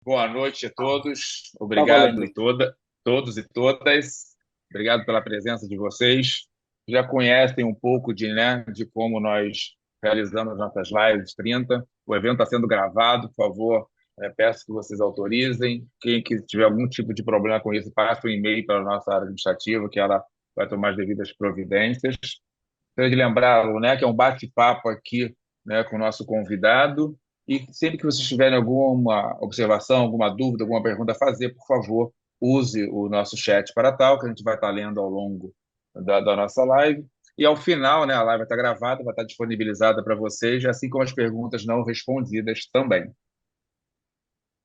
Boa noite a todos. Tá Obrigado valendo. todos e todas. Obrigado pela presença de vocês. Já conhecem um pouco de como nós realizamos nossas lives 30. O evento está sendo gravado, por favor, peço que vocês autorizem. Quem que tiver algum tipo de problema com isso, passe um e-mail para a nossa área administrativa, que ela vai tomar as devidas providências. Gostaria de lembrá-lo, que é um bate-papo aqui, com o nosso convidado. E sempre que vocês tiverem alguma observação, alguma dúvida, alguma pergunta a fazer, por favor, use o nosso chat para tal, que a gente vai estar lendo ao longo da nossa live. E ao final, a live vai estar gravada, vai estar disponibilizada para vocês, assim como as perguntas não respondidas também.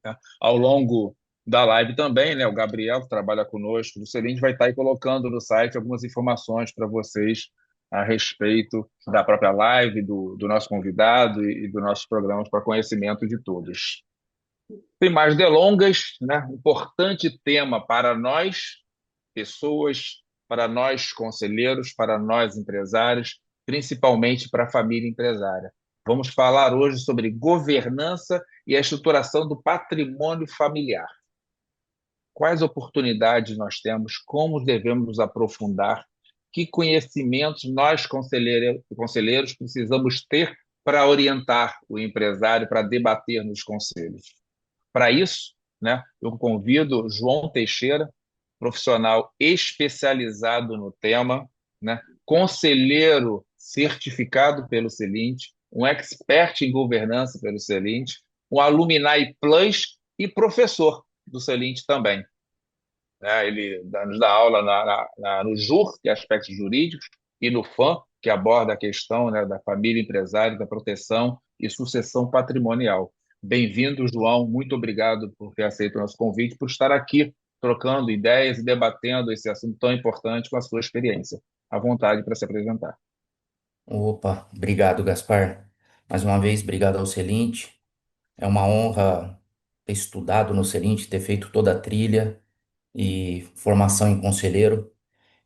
Tá? Ao longo da live também, o Gabriel, que trabalha conosco do Celente, vai estar aí colocando no site algumas informações para vocês a respeito da própria live, do nosso convidado e dos nossos programas para conhecimento de todos. Sem mais delongas, importante tema para nós, pessoas, para nós, conselheiros, para nós, empresários, principalmente para a família empresária. Vamos falar hoje sobre governança e a estruturação do patrimônio familiar. Quais oportunidades nós temos? Como devemos nos aprofundar? Que conhecimentos nós, conselheiros, precisamos ter para orientar o empresário, para debater nos conselhos? Para isso, eu convido João Teixeira, profissional especializado no tema, conselheiro certificado pelo Celint, um expert em governança pelo Celint, um Alumni Plus e professor do Celint também. Ele nos dá aula no JUR, que é aspectos jurídicos, e no FAM, que aborda a questão, da família empresária, da proteção e sucessão patrimonial. Bem-vindo, João. Muito obrigado por ter aceito o nosso convite, por estar aqui trocando ideias e debatendo esse assunto tão importante com a sua experiência. À vontade para se apresentar. Opa, obrigado, Gaspar. Mais uma vez, obrigado ao Celint. É uma honra ter estudado no Celint, ter feito toda a trilha e formação em conselheiro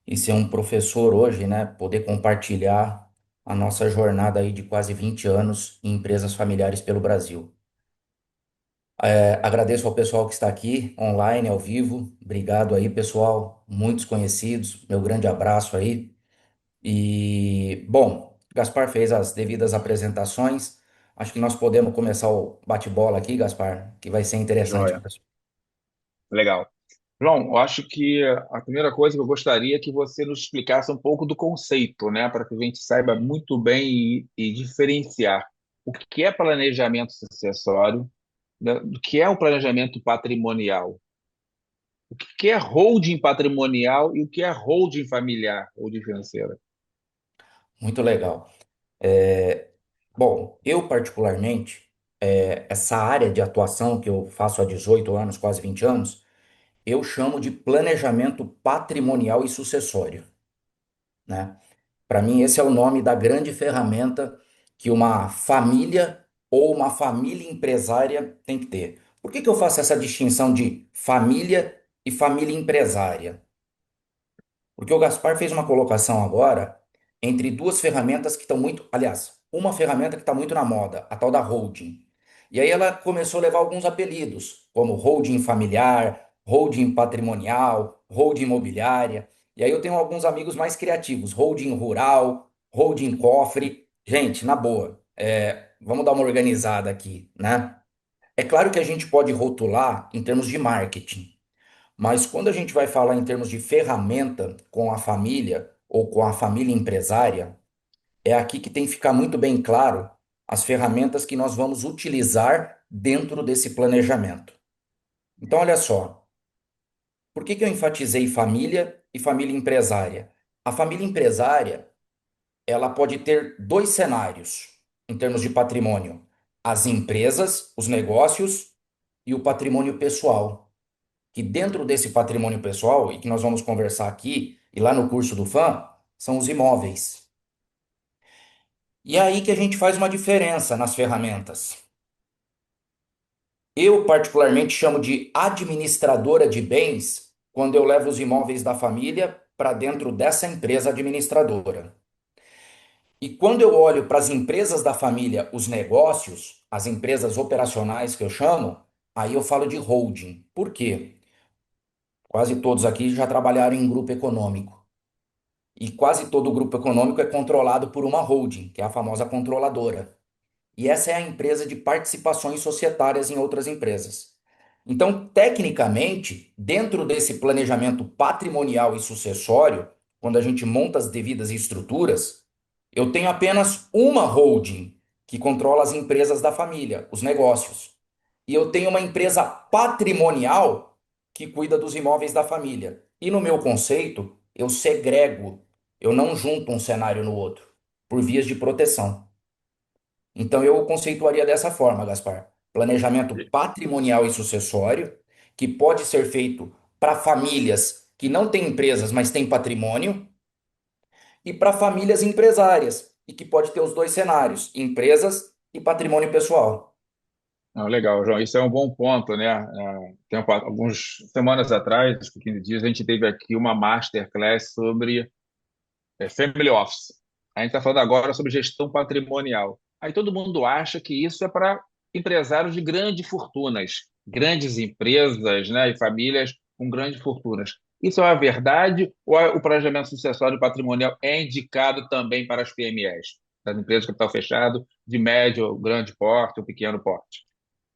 e ser um professor hoje, né? Poder compartilhar a nossa jornada aí de quase 20 anos em empresas familiares pelo Brasil. Agradeço ao pessoal que está aqui online, ao vivo. Obrigado aí, pessoal. Muitos conhecidos. Meu grande abraço aí. E, bom, Gaspar fez as devidas apresentações. Acho que nós podemos começar o bate-bola aqui, Gaspar, que vai ser interessante, Joia. pessoal. Legal. João, eu acho que a primeira coisa que eu gostaria é que você nos explicasse um pouco do conceito, para que a gente saiba muito bem e diferenciar o que é planejamento sucessório, do que é o planejamento patrimonial, o que é holding patrimonial e o que é holding familiar, holding financeira. Muito legal. É, bom, eu particularmente, essa área de atuação que eu faço há 18 anos, quase 20 anos, eu chamo de planejamento patrimonial e sucessório, né? Para mim, esse é o nome da grande ferramenta que uma família ou uma família empresária tem que ter. Por que que eu faço essa distinção de família e família empresária? Porque o Gaspar fez uma colocação agora entre duas ferramentas que estão muito, aliás, uma ferramenta que está muito na moda, a tal da holding. E aí ela começou a levar alguns apelidos, como holding familiar, holding patrimonial, holding imobiliária. E aí eu tenho alguns amigos mais criativos, holding rural, holding cofre. Gente, na boa, vamos dar uma organizada aqui, né? É claro que a gente pode rotular em termos de marketing. Mas quando a gente vai falar em termos de ferramenta com a família ou com a família empresária, é aqui que tem que ficar muito bem claro as ferramentas que nós vamos utilizar dentro desse planejamento. Então, olha só, por que que eu enfatizei família e família empresária? A família empresária, ela pode ter dois cenários em termos de patrimônio: as empresas, os negócios e o patrimônio pessoal. Que dentro desse patrimônio pessoal, e que nós vamos conversar aqui e lá no curso do FAM, são os imóveis. E é aí que a gente faz uma diferença nas ferramentas. Eu, particularmente, chamo de administradora de bens quando eu levo os imóveis da família para dentro dessa empresa administradora. E quando eu olho para as empresas da família, os negócios, as empresas operacionais que eu chamo, Aí eu falo de holding. Por quê? Quase todos aqui já trabalharam em grupo econômico. E quase todo grupo econômico é controlado por uma holding, que é a famosa controladora. E essa é a empresa de participações societárias em outras empresas. Então, tecnicamente, dentro desse planejamento patrimonial e sucessório, quando a gente monta as devidas estruturas, eu tenho apenas uma holding que controla as empresas da família, os negócios. E eu tenho uma empresa patrimonial que cuida dos imóveis da família. E no meu conceito, eu segrego, eu não junto um cenário no outro, por vias de proteção. Então eu conceituaria dessa forma, Gaspar. Planejamento patrimonial e sucessório, que pode ser feito para famílias que não têm empresas, mas têm patrimônio, e para famílias empresárias, e que pode ter os dois cenários, empresas e patrimônio pessoal. Ah, legal, João. Isso é um bom ponto, né? Algumas semanas atrás, acho que 15 dias, a gente teve aqui uma masterclass sobre family office. A gente está falando agora sobre gestão patrimonial. Aí todo mundo acha que isso é para empresários de grandes fortunas, grandes empresas, né, e famílias com grandes fortunas. Isso é uma verdade ou o planejamento sucessório patrimonial é indicado também para as PMEs, as empresas de capital fechado, de médio, grande porte ou pequeno porte?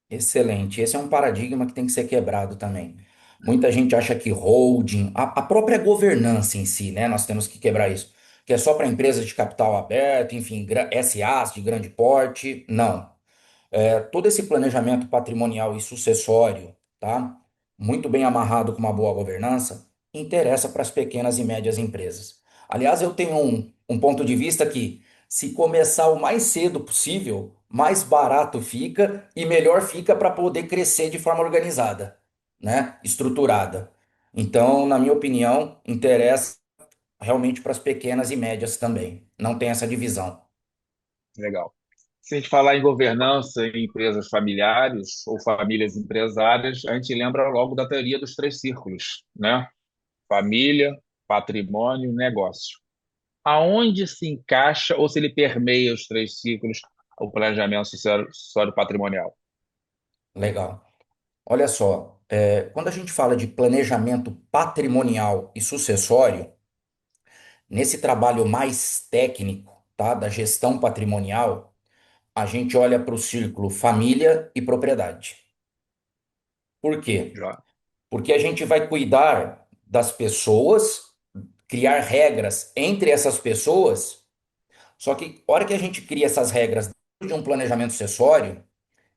Excelente. Esse é um paradigma que tem que ser quebrado também. Muita gente acha que holding, a própria governança em si, né? Nós temos que quebrar isso. Que é só para empresas de capital aberto, enfim, SAs de grande porte. Não. Todo esse planejamento patrimonial e sucessório, tá? Muito bem amarrado com uma boa governança, interessa para as pequenas e médias empresas. Aliás, eu tenho um ponto de vista que, se começar o mais cedo possível, mais barato fica e melhor fica para poder crescer de forma organizada, né? Estruturada. Então, na minha opinião, interessa realmente para as pequenas e médias também. Não tem essa divisão. Legal. Se a gente falar em governança em empresas familiares ou famílias empresárias, a gente lembra logo da teoria dos três círculos, né? Família, patrimônio, negócio. Aonde se encaixa ou se ele permeia os três ciclos o planejamento sucessório patrimonial? Legal. Olha só, quando a gente fala de planejamento patrimonial e sucessório, nesse trabalho mais técnico, tá, da gestão patrimonial, a gente olha para o círculo família e propriedade. Por quê? Já. Porque a gente vai cuidar das pessoas, criar regras entre essas pessoas, só que a hora que a gente cria essas regras dentro de um planejamento sucessório,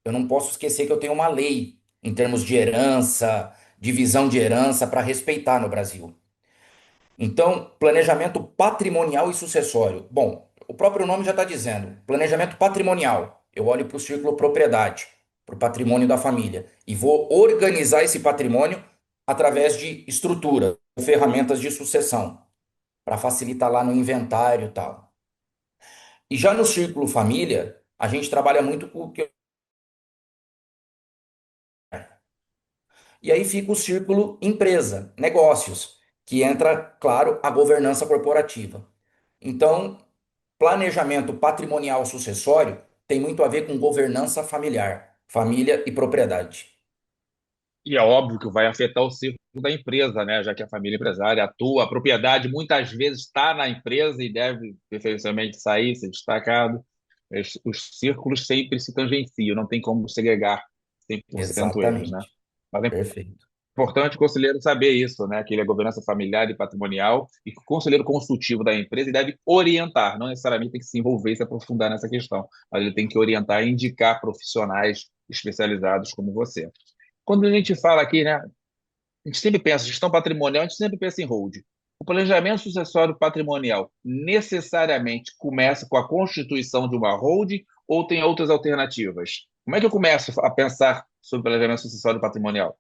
eu não posso esquecer que eu tenho uma lei em termos de herança, divisão de herança para respeitar no Brasil. Então, planejamento patrimonial e sucessório. Bom, o próprio nome já está dizendo, planejamento patrimonial. Eu olho para o círculo propriedade, para o patrimônio da família, e vou organizar esse patrimônio através de estrutura, ferramentas de sucessão, para facilitar lá no inventário e tal. E já no círculo família, a gente trabalha muito com o que. E aí fica o círculo empresa, negócios, que entra, claro, a governança corporativa. Então, planejamento patrimonial sucessório tem muito a ver com governança familiar, família e propriedade. E é óbvio que vai afetar o ciclo da empresa, né? Já que a família empresária atua, a propriedade muitas vezes está na empresa e deve preferencialmente sair, ser destacado. Os círculos sempre se tangenciam, não tem como segregar 100% eles, né? Exatamente. Mas é Perfeito. importante o conselheiro saber isso, né? Que ele é governança familiar e patrimonial e que o conselheiro consultivo da empresa ele deve orientar, não necessariamente tem que se envolver e se aprofundar nessa questão, mas ele tem que orientar e indicar profissionais especializados como você. Quando a gente fala aqui, né? A gente sempre pensa em gestão patrimonial, a gente sempre pensa em hold. O planejamento sucessório patrimonial necessariamente começa com a constituição de uma holding ou tem outras alternativas? Como é que eu começo a pensar sobre planejamento sucessório patrimonial?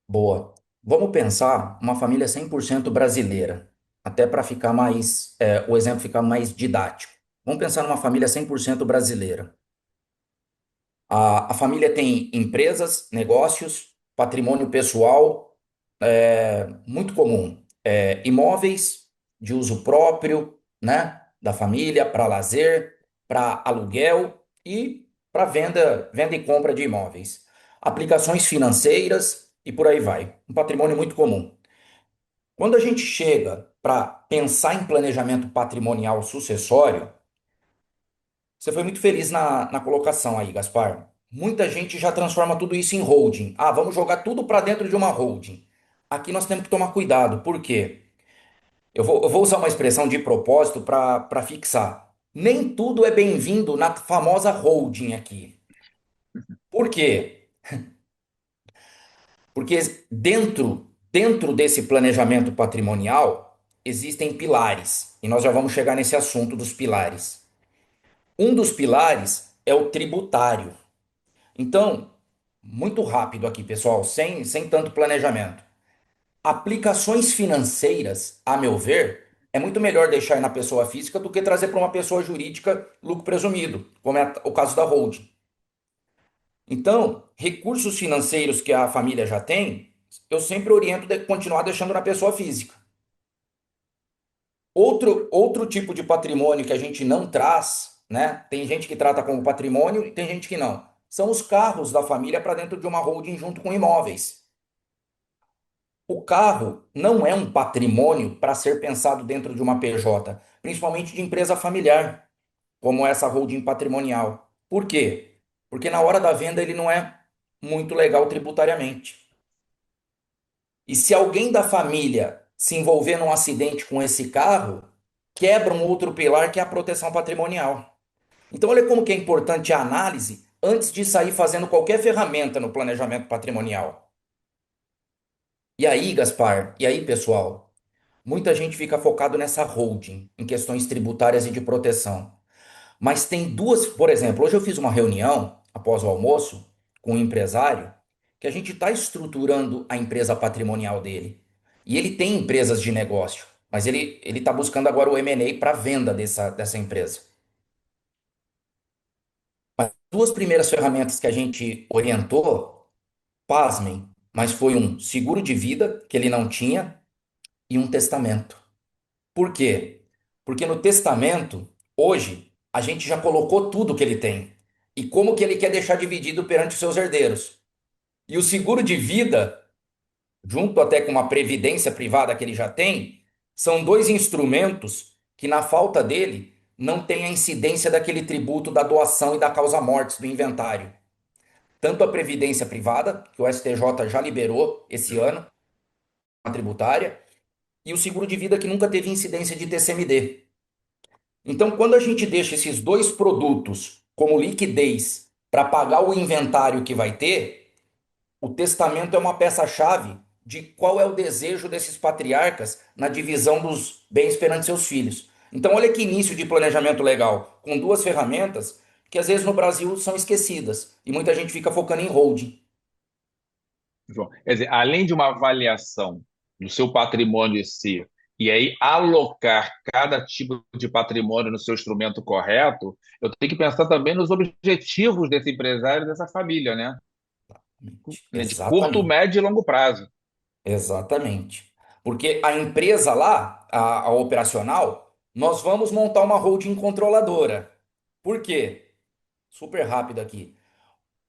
Boa. Vamos pensar uma família 100% brasileira, até para ficar mais, o exemplo ficar mais didático. Vamos pensar numa família 100% brasileira. A família tem empresas, negócios, patrimônio pessoal, muito comum. Imóveis de uso próprio, né, da família, para lazer, para aluguel e para venda e compra de imóveis. aplicações financeiras e por aí vai. Um patrimônio muito comum. Quando a gente chega para pensar em planejamento patrimonial sucessório, você foi muito feliz na colocação aí, Gaspar. Muita gente já transforma tudo isso em holding. Ah, vamos jogar tudo para dentro de uma holding. Aqui nós temos que tomar cuidado. Por quê? Eu vou usar uma expressão de propósito para fixar. Nem tudo é bem-vindo na famosa holding aqui. Por quê? Porque dentro desse planejamento patrimonial existem pilares. E nós já vamos chegar nesse assunto dos pilares. Um dos pilares é o tributário. Então, muito rápido aqui, pessoal, sem tanto planejamento. Aplicações financeiras, a meu ver, é muito melhor deixar na pessoa física do que trazer para uma pessoa jurídica lucro presumido, como é o caso da holding. Então, recursos financeiros que a família já tem, eu sempre oriento de continuar deixando na pessoa física. Outro tipo de patrimônio que a gente não traz, né? Tem gente que trata como patrimônio e tem gente que não. São os carros da família para dentro de uma holding junto com imóveis. O carro não é um patrimônio para ser pensado dentro de uma PJ, principalmente de empresa familiar, como essa holding patrimonial. Por quê? Porque na hora da venda ele não é muito legal tributariamente. E se alguém da família se envolver num acidente com esse carro, quebra um outro pilar que é a proteção patrimonial. Então, olha como que é importante a análise antes de sair fazendo qualquer ferramenta no planejamento patrimonial. E aí, Gaspar, e aí, pessoal, muita gente fica focado nessa holding, em questões tributárias e de proteção. Mas tem duas, por exemplo, hoje eu fiz uma reunião após o almoço com um empresário que a gente está estruturando a empresa patrimonial dele. E ele tem empresas de negócio, mas ele está buscando agora o M&A para venda dessa empresa. As duas primeiras ferramentas que a gente orientou, pasmem, mas foi um seguro de vida, que ele não tinha, e um testamento. Por quê? Porque no testamento, hoje, a gente já colocou tudo que ele tem. E como que ele quer deixar dividido perante os seus herdeiros. E o seguro de vida, junto até com uma previdência privada que ele já tem, são dois instrumentos que, na falta dele, não tem a incidência daquele tributo da doação e da causa-mortes do inventário. Tanto a previdência privada, que o STJ já liberou esse ano, a tributária, e o seguro de vida que nunca teve incidência de TCMD. Então, quando a gente deixa esses dois produtos como liquidez para pagar o inventário que vai ter, o testamento é uma peça-chave de qual é o desejo desses patriarcas na divisão dos bens perante seus filhos. Então, olha que início de planejamento legal, com duas ferramentas que às vezes no Brasil são esquecidas e muita gente fica focando em holding. João. Quer dizer, além de uma avaliação do seu patrimônio em si, e aí alocar cada tipo de patrimônio no seu instrumento correto, eu tenho que pensar também nos objetivos desse empresário, dessa família, né? De curto, Exatamente. médio e longo prazo. Exatamente. Porque a empresa lá, a operacional, nós vamos montar uma holding controladora. Por quê? Super rápido aqui.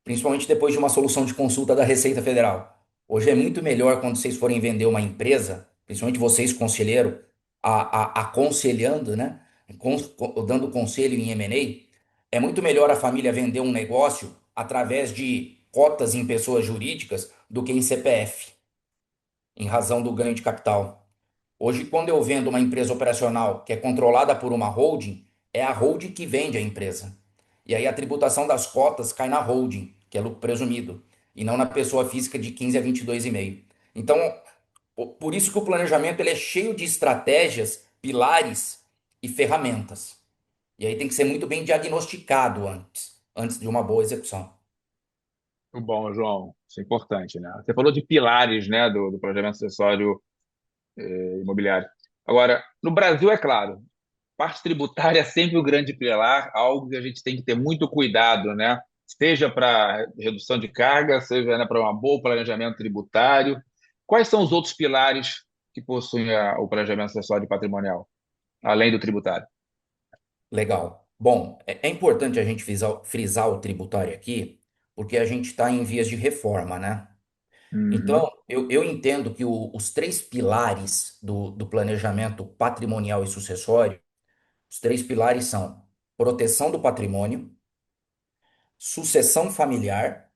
Principalmente depois de uma solução de consulta da Receita Federal. Hoje é muito melhor quando vocês forem vender uma empresa, principalmente vocês, conselheiro, aconselhando, né? Dando conselho em M&A, é muito melhor a família vender um negócio através de cotas em pessoas jurídicas do que em CPF, em razão do ganho de capital. Hoje, quando eu vendo uma empresa operacional que é controlada por uma holding, é a holding que vende a empresa. E aí a tributação das cotas cai na holding, que é lucro presumido, e não na pessoa física de 15 a 22,5. Então, por isso que o planejamento ele é cheio de estratégias, pilares e ferramentas. E aí tem que ser muito bem diagnosticado antes de uma boa execução. Muito bom, João. Isso é importante, né? Você falou de pilares, né, do planejamento acessório imobiliário. Agora, no Brasil, é claro, parte tributária é sempre o grande pilar, algo que a gente tem que ter muito cuidado, né? Seja para redução de carga, seja, né, para um bom planejamento tributário. Quais são os outros pilares que possuem o planejamento acessório patrimonial, além do tributário? Legal. Bom, é importante a gente frisar o tributário aqui, porque a gente está em vias de reforma, né? Uhum. Então, eu entendo que os três pilares do planejamento patrimonial e sucessório, os três pilares são proteção do patrimônio, sucessão familiar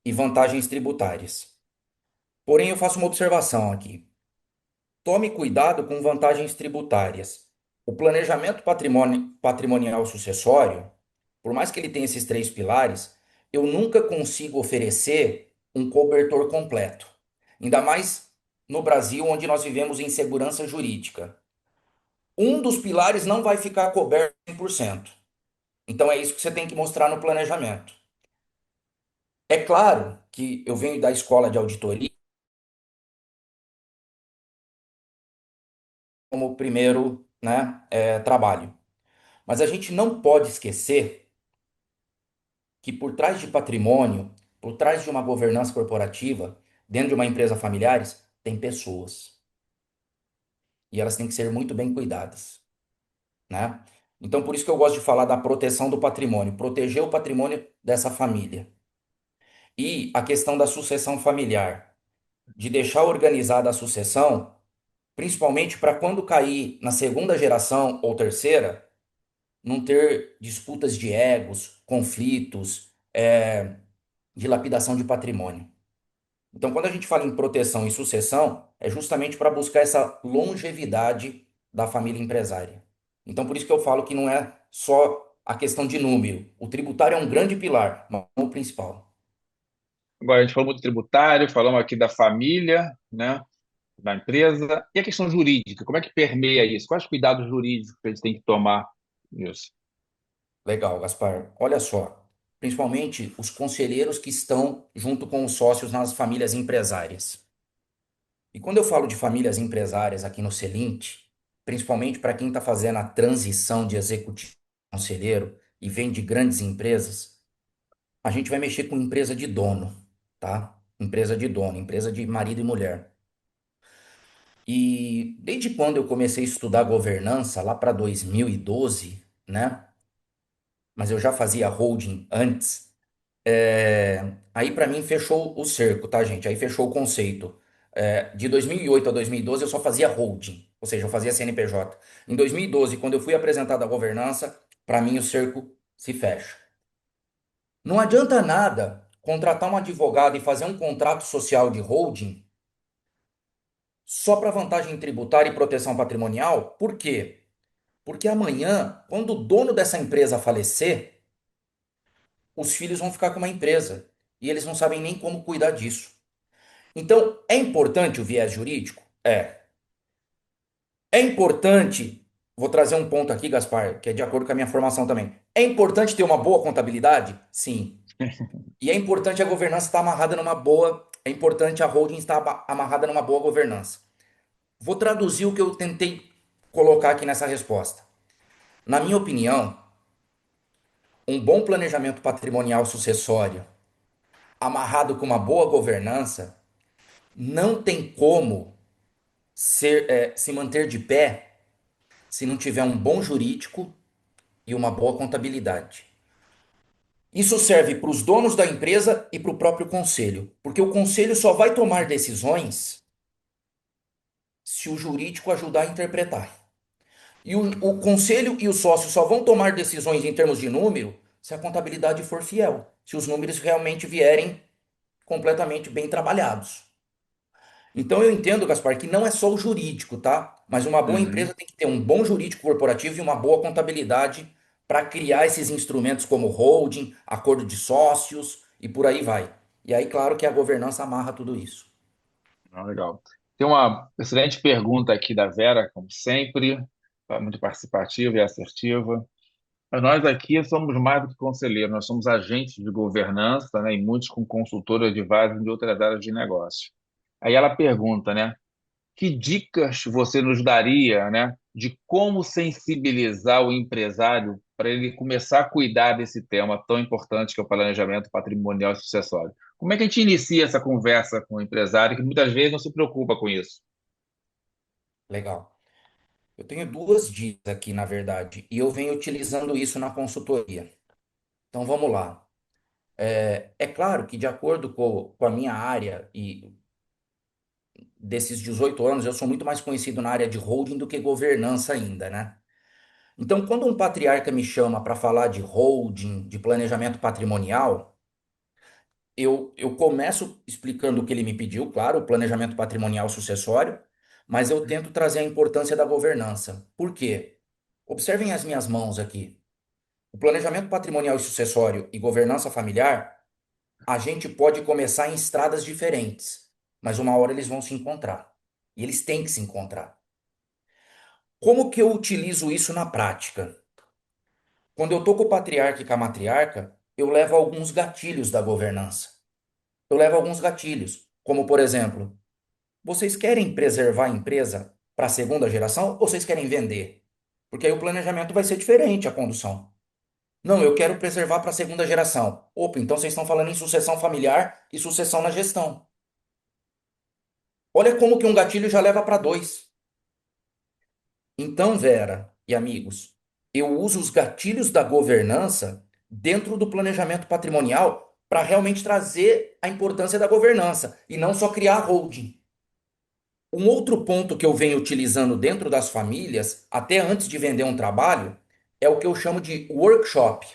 e vantagens tributárias. Porém, eu faço uma observação aqui. Tome cuidado com vantagens tributárias. O planejamento patrimonial sucessório, por mais que ele tenha esses três pilares, eu nunca consigo oferecer um cobertor completo. Ainda mais no Brasil, onde nós vivemos em segurança jurídica. Um dos pilares não vai ficar coberto 100%. Então é isso que você tem que mostrar no planejamento. É claro que eu venho da escola de auditoria como primeiro, né, trabalho. Mas a gente não pode esquecer que por trás de patrimônio, por trás de uma governança corporativa, dentro de uma empresa familiares, tem pessoas. E elas têm que ser muito bem cuidadas, né? Então, por isso que eu gosto de falar da proteção do patrimônio, proteger o patrimônio dessa família. E a questão da sucessão familiar, de deixar organizada a sucessão, principalmente para quando cair na segunda geração ou terceira, não ter disputas de egos, conflitos, dilapidação de patrimônio. Então, quando a gente fala em proteção e sucessão, é justamente para buscar essa longevidade da família empresária. Então, por isso que eu falo que não é só a questão de número. O tributário é um grande pilar, mas não o principal. Agora, a gente falou muito tributário, falamos aqui da família, né, da empresa. E a questão jurídica, como é que permeia isso? Quais cuidados jurídicos que a gente tem que tomar nisso? Legal, Gaspar. Olha só, principalmente os conselheiros que estão junto com os sócios nas famílias empresárias. E quando eu falo de famílias empresárias aqui no Selint, principalmente para quem está fazendo a transição de executivo a conselheiro e vem de grandes empresas, a gente vai mexer com empresa de dono, tá? Empresa de dono, empresa de marido e mulher. E desde quando eu comecei a estudar governança, lá para 2012, né? Mas eu já fazia holding antes. Aí para mim fechou o cerco, tá, gente? Aí fechou o conceito. De 2008 a 2012 eu só fazia holding, ou seja, eu fazia CNPJ. Em 2012, quando eu fui apresentado à governança, para mim o cerco se fecha. Não adianta nada contratar um advogado e fazer um contrato social de holding só para vantagem tributária e proteção patrimonial. Por quê? Porque amanhã, quando o dono dessa empresa falecer, os filhos vão ficar com uma empresa e eles não sabem nem como cuidar disso. Então, é importante o viés jurídico? É. É importante, vou trazer um ponto aqui, Gaspar, que é de acordo com a minha formação também. É importante ter uma boa contabilidade? Sim. E é importante a governança estar amarrada numa boa, é importante a holding estar amarrada numa boa governança. Vou traduzir o que eu tentei colocar aqui nessa resposta. Na minha opinião, um bom planejamento patrimonial sucessório, amarrado com uma boa governança, não tem como se manter de pé se não tiver um bom jurídico e uma boa contabilidade. Isso serve para os donos da empresa e para o próprio conselho, porque o conselho só vai tomar decisões se o jurídico ajudar a interpretar. E o conselho e o sócio só vão tomar decisões em termos de número se a contabilidade for fiel, se os números realmente vierem completamente bem trabalhados. Então eu entendo, Gaspar, que não é só o jurídico, tá? Mas uma boa Uhum. empresa tem que ter um bom jurídico corporativo e uma boa contabilidade para criar esses instrumentos como holding, acordo de sócios e por aí vai. E aí, claro que a governança amarra tudo isso. Ah, legal. Tem uma excelente pergunta aqui da Vera, como sempre, muito participativa e assertiva. Mas nós aqui somos mais do que conselheiros, nós somos agentes de governança, né, e muitos com consultor de advisor de outras áreas de negócio. Aí ela pergunta, né, que dicas você nos daria, né, de como sensibilizar o empresário para ele começar a cuidar desse tema tão importante que é o planejamento patrimonial e sucessório? Como é que a gente inicia essa conversa com o empresário que muitas vezes não se preocupa com isso? Legal. Eu tenho duas dicas aqui, na verdade, e eu venho utilizando isso na consultoria. Então vamos lá. É claro que, de acordo com a minha área e desses 18 anos, eu sou muito mais conhecido na área de holding do que governança ainda, né? Então, quando um patriarca me chama para falar de holding, de planejamento patrimonial, eu começo explicando o que ele me pediu, claro, o planejamento patrimonial sucessório, mas eu tento trazer a importância da governança. Por quê? Observem as minhas mãos aqui. O planejamento patrimonial e sucessório e governança familiar, a gente pode começar em estradas diferentes, mas uma hora eles vão se encontrar. E eles têm que se encontrar. Como que eu utilizo isso na prática? Quando eu estou com o patriarca e com a matriarca, eu levo alguns gatilhos da governança. Eu levo alguns gatilhos, como por exemplo, vocês querem preservar a empresa para a segunda geração ou vocês querem vender? Porque aí o planejamento vai ser diferente, a condução. Não, eu quero preservar para a segunda geração. Opa, então vocês estão falando em sucessão familiar e sucessão na gestão. Olha como que um gatilho já leva para dois. Então, Vera e amigos, eu uso os gatilhos da governança dentro do planejamento patrimonial para realmente trazer a importância da governança e não só criar holding. Um outro ponto que eu venho utilizando dentro das famílias, até antes de vender um trabalho, é o que eu chamo de workshop.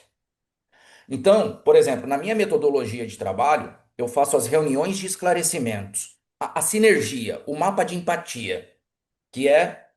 Então, por exemplo, na minha metodologia de trabalho, eu faço as reuniões de esclarecimentos, a sinergia, o mapa de empatia, que é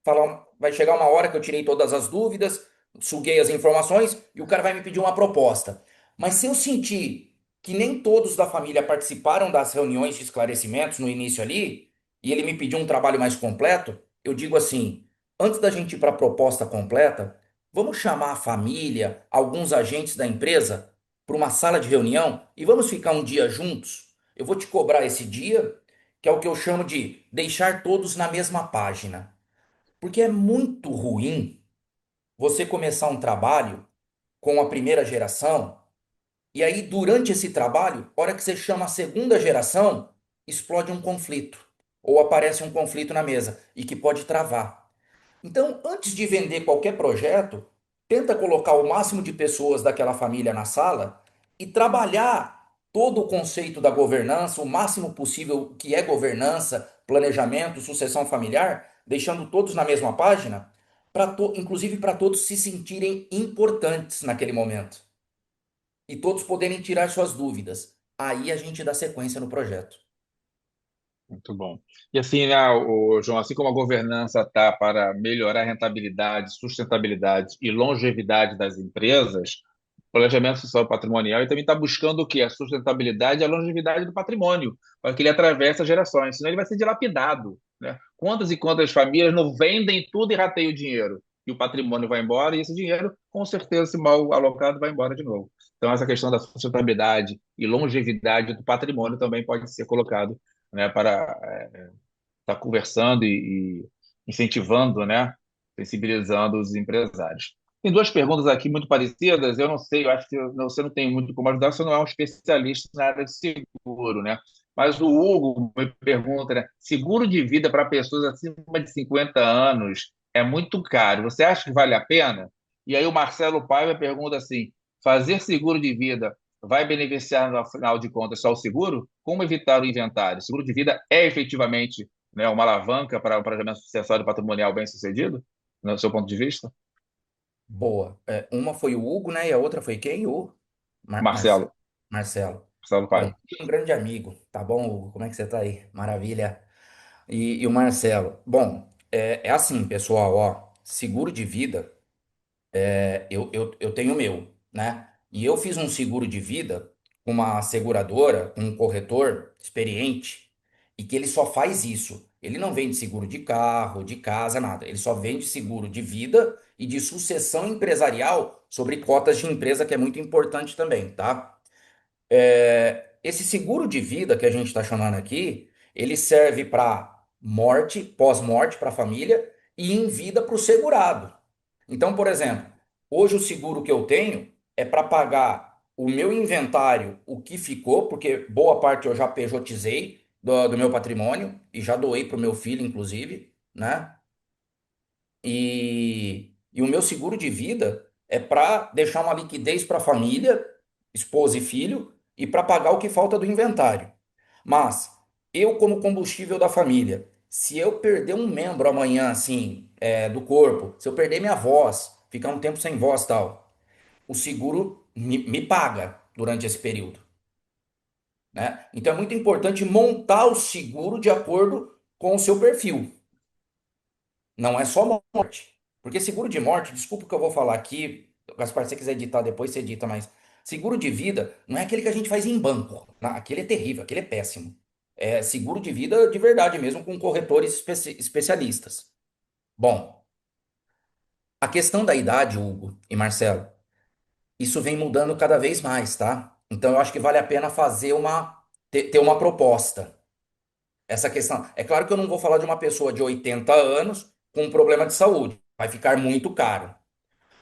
falar, vai chegar uma hora que eu tirei todas as dúvidas, suguei as informações e o cara vai me pedir uma proposta. Mas se eu sentir que nem todos da família participaram das reuniões de esclarecimentos no início ali, e ele me pediu um trabalho mais completo, eu digo assim: antes da gente ir para a proposta completa, vamos chamar a família, alguns agentes da empresa, para uma sala de reunião e vamos ficar um dia juntos. Eu vou te cobrar esse dia, que é o que eu chamo de deixar todos na mesma página. Porque é muito ruim você começar um trabalho com a primeira geração e aí, durante esse trabalho, hora que você chama a segunda geração, explode um conflito ou aparece um conflito na mesa e que pode travar. Então, antes de vender qualquer projeto, tenta colocar o máximo de pessoas daquela família na sala e trabalhar todo o conceito da governança, o máximo possível que é governança, planejamento, sucessão familiar, deixando todos na mesma página, inclusive para todos se sentirem importantes naquele momento e todos poderem tirar suas dúvidas. Aí a gente dá sequência no projeto. Muito bom. E assim, né, João, assim como a governança está para melhorar a rentabilidade, sustentabilidade e longevidade das empresas, o planejamento social patrimonial ele também está buscando o quê? A sustentabilidade e a longevidade do patrimônio, para que ele atravesse as gerações, senão ele vai ser dilapidado, né? Quantas e quantas famílias não vendem tudo e rateiam o dinheiro? E o patrimônio vai embora, e esse dinheiro, com certeza, se mal alocado, vai embora de novo. Então, essa questão da sustentabilidade e longevidade do patrimônio também pode ser colocado, né, para estar conversando e incentivando, né, sensibilizando os empresários. Tem duas perguntas aqui muito parecidas. Eu não sei, eu acho que você não tem muito como ajudar, você não é um especialista na área de seguro, né? Mas o Hugo me pergunta, né, seguro de vida para pessoas acima de 50 anos é muito caro. Você acha que vale a pena? E aí o Marcelo Paiva pergunta assim: fazer seguro de vida vai beneficiar, no final de contas, só o seguro? Como evitar o inventário? Seguro de vida é efetivamente, né, uma alavanca para um planejamento sucessório patrimonial bem-sucedido, no seu ponto de vista? Boa. É, uma foi o Hugo, né? E a outra foi quem? O Marcelo. Marcelo, Marcelo. Marcelo Bom, Paiva. um grande amigo, tá bom, Hugo? Como é que você tá aí? Maravilha. E o Marcelo? Bom, é assim, pessoal, ó, seguro de vida, eu tenho o meu, né? E eu fiz um seguro de vida com uma seguradora, com um corretor experiente, e que ele só faz isso. Ele não vende seguro de carro, de casa, nada. Ele só vende seguro de vida e de sucessão empresarial sobre cotas de empresa, que é muito importante também, tá? Esse seguro de vida que a gente está chamando aqui, ele serve para morte, pós-morte para a família e em vida para o segurado. Então, por exemplo, hoje o seguro que eu tenho é para pagar o meu inventário, o que ficou, porque boa parte eu já pejotizei do meu patrimônio e já doei para o meu filho, inclusive, né? E o meu seguro de vida é para deixar uma liquidez para a família esposa e filho, e para pagar o que falta do inventário. Mas eu, como combustível da família, se eu perder um membro amanhã, assim, do corpo, se eu perder minha voz, ficar um tempo sem voz e tal, o seguro me paga durante esse período, né? Então é muito importante montar o seguro de acordo com o seu perfil. Não é só morte. Porque seguro de morte, desculpa o que eu vou falar aqui, Gaspar, se você quiser editar depois, você edita, mas seguro de vida não é aquele que a gente faz em banco. Não, aquele é terrível, aquele é péssimo. É seguro de vida de verdade mesmo, com corretores especialistas. Bom, a questão da idade, Hugo e Marcelo, isso vem mudando cada vez mais, tá? Então eu acho que vale a pena fazer ter uma proposta. Essa questão. É claro que eu não vou falar de uma pessoa de 80 anos com um problema de saúde. Vai ficar muito caro.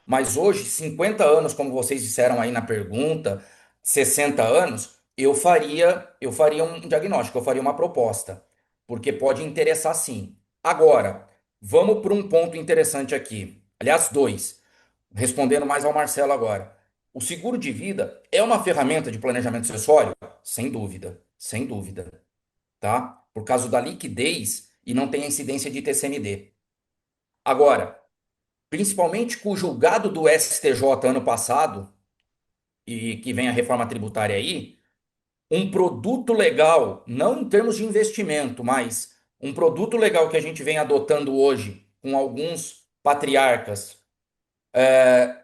Mas hoje, 50 anos, como vocês disseram aí na pergunta, 60 anos, eu faria um diagnóstico, eu faria uma proposta, porque pode interessar sim. Agora, vamos para um ponto interessante aqui. Aliás, dois. Respondendo mais ao Marcelo agora. O seguro de vida é uma ferramenta de planejamento sucessório? Sem dúvida, sem dúvida, tá? Por causa da liquidez e não tem a incidência de TCMD. Agora, principalmente com o julgado do STJ ano passado, e que vem a reforma tributária aí, um produto legal, não em termos de investimento, mas um produto legal que a gente vem adotando hoje com alguns patriarcas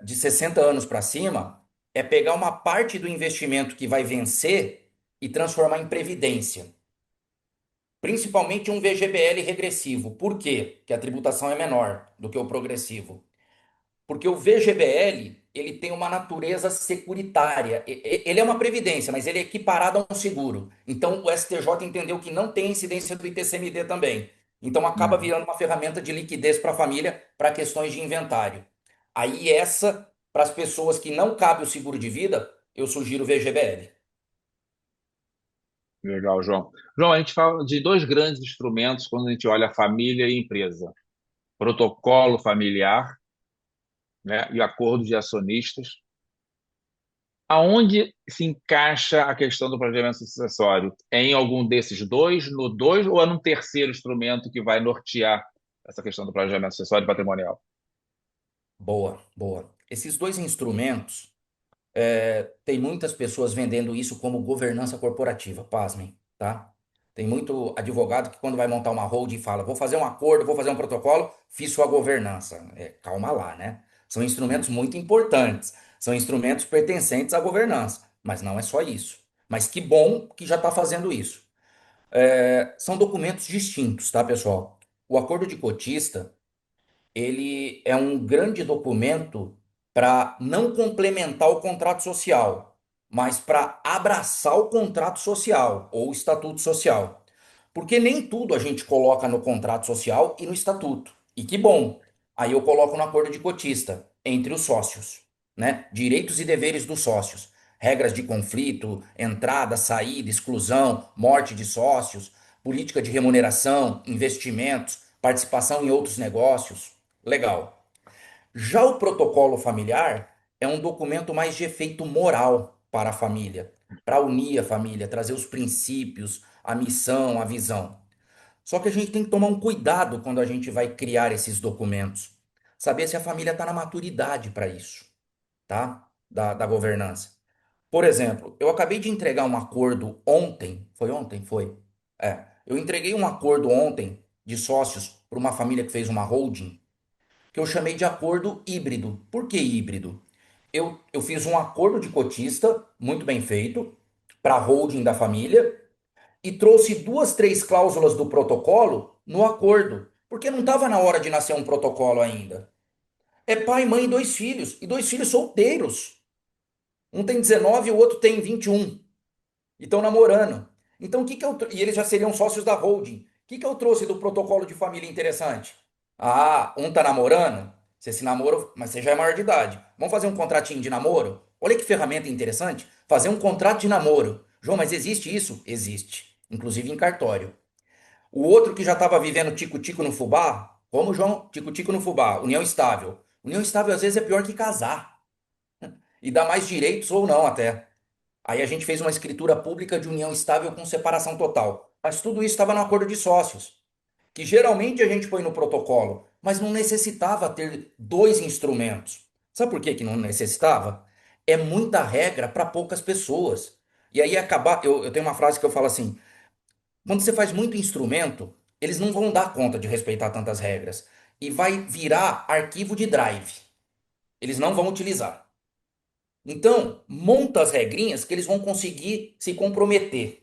de 60 anos para cima, é pegar uma parte do investimento que vai vencer e transformar em previdência. Principalmente um VGBL regressivo. Por quê? Que a tributação é menor do que o progressivo. Porque o VGBL, ele tem uma natureza securitária. Ele é uma previdência, mas ele é equiparado a um seguro. Então o STJ entendeu que não tem incidência do ITCMD também. Então acaba Uhum. virando uma ferramenta de liquidez para a família para questões de inventário. Aí essa, para as pessoas que não cabe o seguro de vida, eu sugiro o VGBL. Legal, João. João, a gente fala de dois grandes instrumentos quando a gente olha a família e empresa: protocolo familiar, né, e acordo de acionistas. Aonde se encaixa a questão do planejamento sucessório? É em algum desses dois, no dois, ou é num terceiro instrumento que vai nortear essa questão do planejamento sucessório e patrimonial? Boa, boa. Esses dois instrumentos, tem muitas pessoas vendendo isso como governança corporativa, pasmem, tá? Tem muito advogado que quando vai montar uma holding fala, vou fazer um acordo, vou fazer um protocolo, fiz sua governança. Calma lá, né? São instrumentos muito importantes, são instrumentos pertencentes à governança, mas não é só isso. Mas que bom que já está fazendo isso. São documentos distintos, tá, pessoal? O acordo de cotista ele é um grande documento para não complementar o contrato social, mas para abraçar o contrato social ou o estatuto social. Porque nem tudo a gente coloca no contrato social e no estatuto. E que bom. Aí eu coloco no acordo de cotista entre os sócios, né? Direitos e deveres dos sócios, regras de conflito, entrada, saída, exclusão, morte de sócios, política de remuneração, investimentos, participação em outros negócios. Legal. Já o protocolo familiar é um documento mais de efeito moral para a família, para unir a família, trazer os princípios, a missão, a visão. Só que a gente tem que tomar um cuidado quando a gente vai criar esses documentos. Saber se a família está na maturidade para isso, tá? Da governança. Por exemplo, eu acabei de entregar um acordo ontem. Foi ontem? Foi. Eu entreguei um acordo ontem de sócios para uma família que fez uma holding que eu chamei de acordo híbrido. Por que híbrido? Eu fiz um acordo de cotista, muito bem feito, para a holding da família, e trouxe duas, três cláusulas do protocolo no acordo, porque não estava na hora de nascer um protocolo ainda. É pai, mãe e dois filhos solteiros. Um tem 19 e o outro tem 21. E estão namorando. Então, e eles já seriam sócios da holding. O que eu trouxe do protocolo de família interessante? Ah, um tá namorando? Você se namora, mas você já é maior de idade. Vamos fazer um contratinho de namoro? Olha que ferramenta interessante. Fazer um contrato de namoro. João, mas existe isso? Existe. Inclusive em cartório. O outro que já estava vivendo tico-tico no fubá, como João, tico-tico no fubá, união estável. União estável às vezes é pior que casar. E dá mais direitos ou não até. Aí a gente fez uma escritura pública de união estável com separação total. Mas tudo isso estava no acordo de sócios, que geralmente a gente põe no protocolo, mas não necessitava ter dois instrumentos. Sabe por que que não necessitava? É muita regra para poucas pessoas. E aí acabar, eu tenho uma frase que eu falo assim: quando você faz muito instrumento, eles não vão dar conta de respeitar tantas regras. E vai virar arquivo de drive. Eles não vão utilizar. Então, monta as regrinhas que eles vão conseguir se comprometer.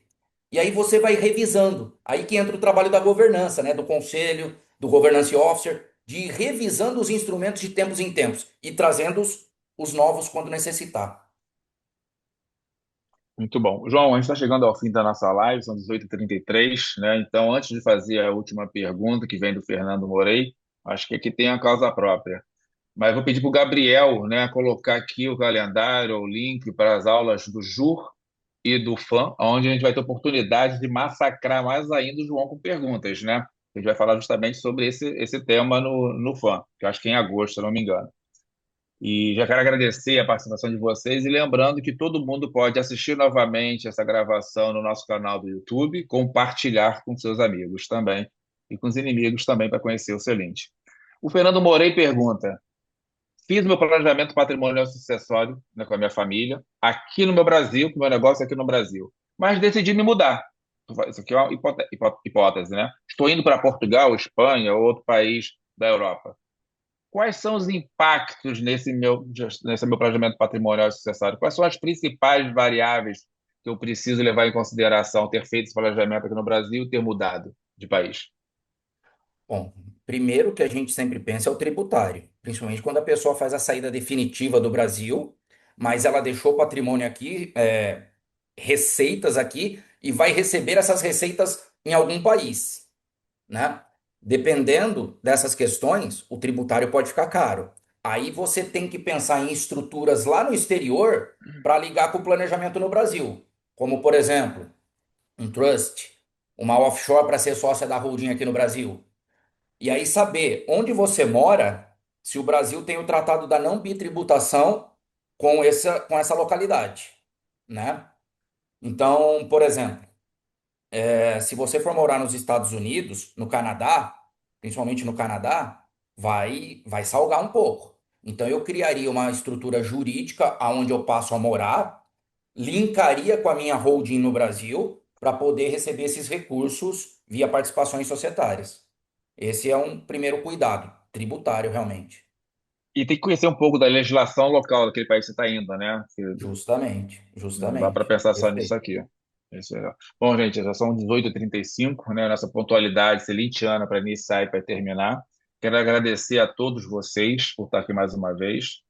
E aí você vai revisando. Aí que entra o trabalho da governança, né? Do conselho, do governance officer, de ir revisando os instrumentos de tempos em tempos e trazendo os novos quando necessitar. Muito bom. João, a gente está chegando ao fim da nossa live, são 18h33, né? Então, antes de fazer a última pergunta, que vem do Fernando Morei, acho que aqui tem a causa própria. Mas vou pedir para o Gabriel, né, colocar aqui o calendário, o link para as aulas do JUR e do FAM, onde a gente vai ter oportunidade de massacrar mais ainda o João com perguntas, né? A gente vai falar justamente sobre esse tema no FAM, que eu acho que é em agosto, se eu não me engano. E já quero agradecer a participação de vocês e lembrando que todo mundo pode assistir novamente essa gravação no nosso canal do YouTube, compartilhar com seus amigos também e com os inimigos também para conhecer o Celente. O Fernando Morei pergunta: fiz meu planejamento patrimonial sucessório, né, com a minha família, aqui no meu Brasil, com o meu negócio aqui no Brasil, mas decidi me mudar. Isso aqui é uma hipótese, né? Estou indo para Portugal, Espanha ou outro país da Europa. Quais são os impactos nesse meu planejamento patrimonial sucessório? Quais são as principais variáveis que eu preciso levar em consideração ter feito esse planejamento aqui no Brasil e ter mudado de país? Bom, primeiro que a gente sempre pensa é o tributário, principalmente quando a pessoa faz a saída definitiva do Brasil, mas ela deixou patrimônio aqui, receitas aqui, e vai receber essas receitas em algum país, né? Dependendo dessas questões, o tributário pode ficar caro. Aí você tem que pensar em estruturas lá no exterior para ligar com o planejamento no Brasil, como por exemplo, um trust, uma offshore para ser sócia da holding aqui no Brasil. E aí saber onde você mora, se o Brasil tem o tratado da não bitributação com essa localidade, né? Então, por exemplo, se você for morar nos Estados Unidos, no Canadá, principalmente no Canadá, vai salgar um pouco. Então, eu criaria uma estrutura jurídica aonde eu passo a morar, linkaria com a minha holding no Brasil para poder receber esses recursos via participações societárias. Esse é um primeiro cuidado, tributário realmente. E tem que conhecer um pouco da legislação local daquele país que você está indo, né? Justamente, Não dá para justamente. pensar só nisso Perfeito. aqui. Isso é. Bom, gente, já são 18h35, né? Nossa pontualidade celintiana para iniciar e para terminar. Quero agradecer a todos vocês por estar aqui mais uma vez,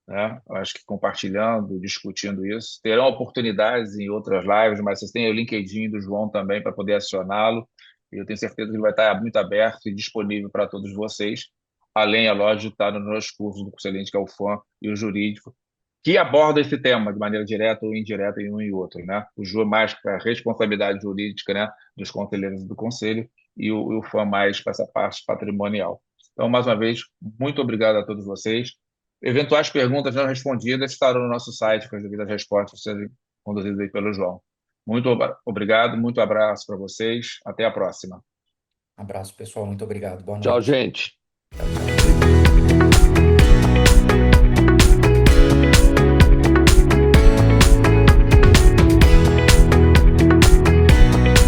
né? Eu acho que compartilhando, discutindo isso. Terão oportunidades em outras lives, mas vocês têm o LinkedIn do João também para poder acioná-lo. E eu tenho certeza que ele vai estar muito aberto e disponível para todos vocês. Além, é lógico, de estar nos meus cursos do Excelente, que é o FAM e o Jurídico, que aborda esse tema de maneira direta ou indireta em um e outro, né? O Ju mais para a responsabilidade jurídica, né, dos conselheiros do conselho e o FAM mais para essa parte patrimonial. Então, mais uma vez, muito obrigado a todos vocês. Eventuais perguntas não respondidas estarão no nosso site com as devidas respostas serem conduzidas aí pelo João. Muito obrigado, muito abraço para vocês. Até a próxima. Abraço, pessoal. Muito obrigado. Boa Tchau, noite. gente. Tchau, tchau.